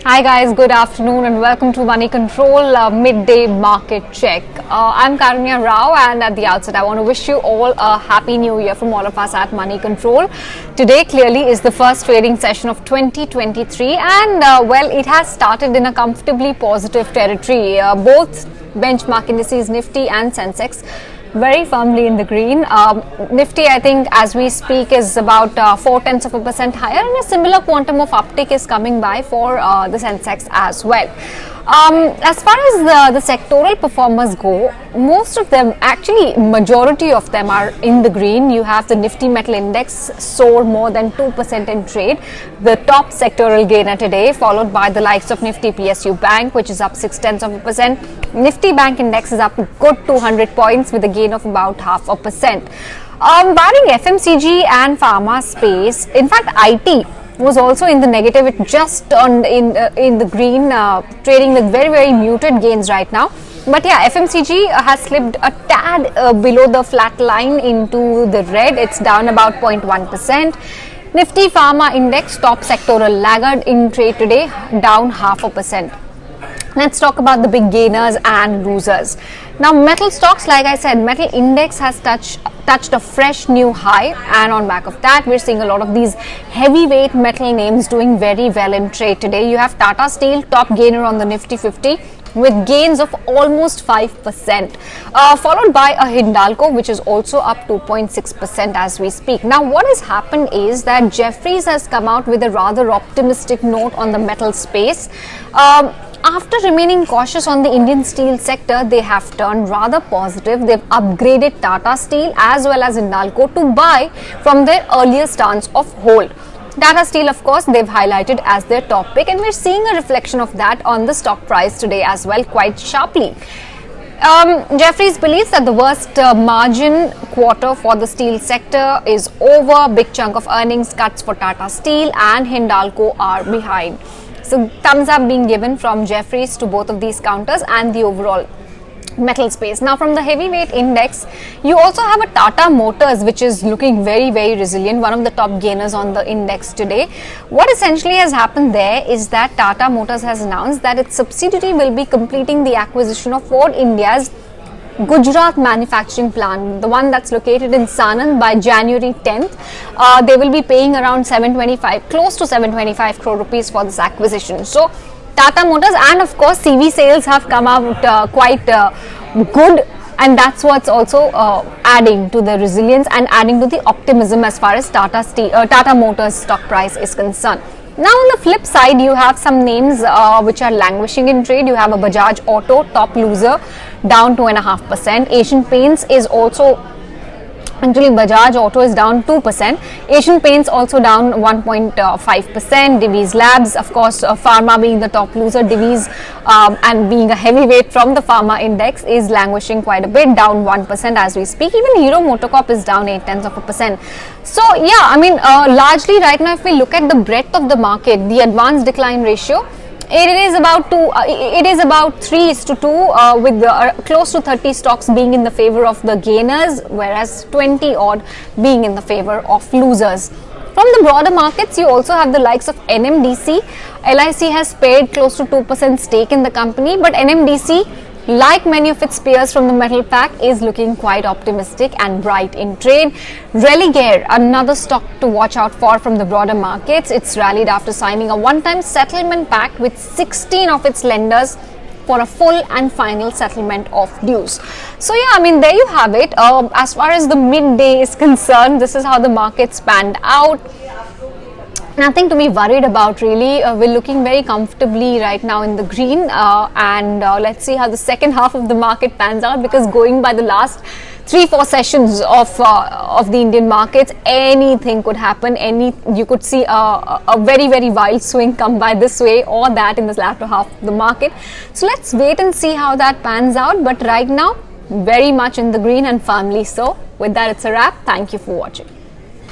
Hi guys, good afternoon and welcome to Moneycontrol midday market check. I'm Karunya Rao, and at the outset I want to wish you all a happy new year from all of us at Moneycontrol. Today clearly is the first trading session of 2023 and well, it has started in a comfortably positive territory. Both benchmark indices Nifty and Sensex very firmly in the green. Nifty, I think, as we speak, is about 0.4% higher, and a similar quantum of uptick is coming by for the Sensex as well. As far as the sectoral performers go, most of them, actually majority of them, are in the green. You have the Nifty Metal Index soar more than 2% in trade, the top sectoral gainer today, followed by the likes of Nifty PSU Bank, which is up 0.6%. Nifty Bank Index is up a good 200 points with a gain of about 0.5%. Barring FMCG and Pharma space, in fact IT was also in the negative. It just turned in the green, trading with very muted gains right now. But yeah, FMCG has slipped a tad below the flat line into the red. It's down about 0.1%. Nifty Pharma Index, top sectoral laggard in trade today, down 0.5%. Let's talk about the big gainers and losers. Now, metal stocks, like I said, metal index has touched a fresh new high, and on back of that, we're seeing a lot of these heavyweight metal names doing very well in trade today. You have Tata Steel, top gainer on the Nifty50, with gains of almost 5%, followed by a Hindalco, which is also up 2.6% as we speak. Now, what has happened is that Jefferies has come out with a rather optimistic note on the metal space. After remaining cautious on the Indian steel sector, they have turned rather positive. They've upgraded Tata Steel as well as Hindalco to buy from their earlier stance of hold. Tata Steel, of course, they've highlighted as their top pick, and we're seeing a reflection of that on the stock price today as well, quite sharply. Jefferies believes that the worst margin quarter for the steel sector is over. Big chunk of earnings cuts for Tata Steel and Hindalco are behind. So thumbs up being given from Jefferies to both of these counters and the overall metal space. Now, from the heavyweight index, you also have a Tata Motors, which is looking very resilient, one of the top gainers on the index today. What essentially has happened there is that Tata Motors has announced that its subsidiary will be completing the acquisition of Ford India's Gujarat manufacturing plant, the one that's located in Sanand, by January 10th. They will be paying around close to 725 crore rupees for this acquisition. So Tata Motors and of course CV sales have come out quite good, and that's what's also adding to the resilience and adding to the optimism as far as Tata Motors stock price is concerned. Now, on the flip side, you have some names which are languishing in trade. You have a Bajaj Auto, top loser, down 2.5%. Asian Paints is also, actually Bajaj Auto is down 2%. Asian Paints also down 1.5%. Divi's Labs, of course, Pharma being the top loser. Divi's and being a heavyweight from the Pharma index is languishing quite a bit, down 1% as we speak. Even Hero MotoCorp is down 0.8%. So yeah, I mean, largely right now, if we look at the breadth of the market, the advanced decline ratio, it is about 3:2, with close to 30 stocks being in the favor of the gainers, whereas 20 odd being in the favor of losers. From the broader markets, you also have the likes of NMDC. LIC has paid close to 2% stake in the company, but NMDC, like many of its peers from the metal pack, is looking quite optimistic and bright in trade. Religare, another stock to watch out for from the broader markets. It's rallied after signing a one-time settlement pact with 16 of its lenders for a full and final settlement of dues. So yeah, I mean, there you have it. As far as the midday is concerned, this is how the markets panned out. Nothing to be worried about really. We're looking very comfortably right now in the green, and let's see how the second half of the market pans out, because going by the last 3-4 sessions of the Indian markets, anything could happen. You could see a very wild swing come by this way or that in the latter half of the market. So let's wait and see how that pans out. But right now, very much in the green, and firmly so. With that, it's a wrap. Thank you for watching.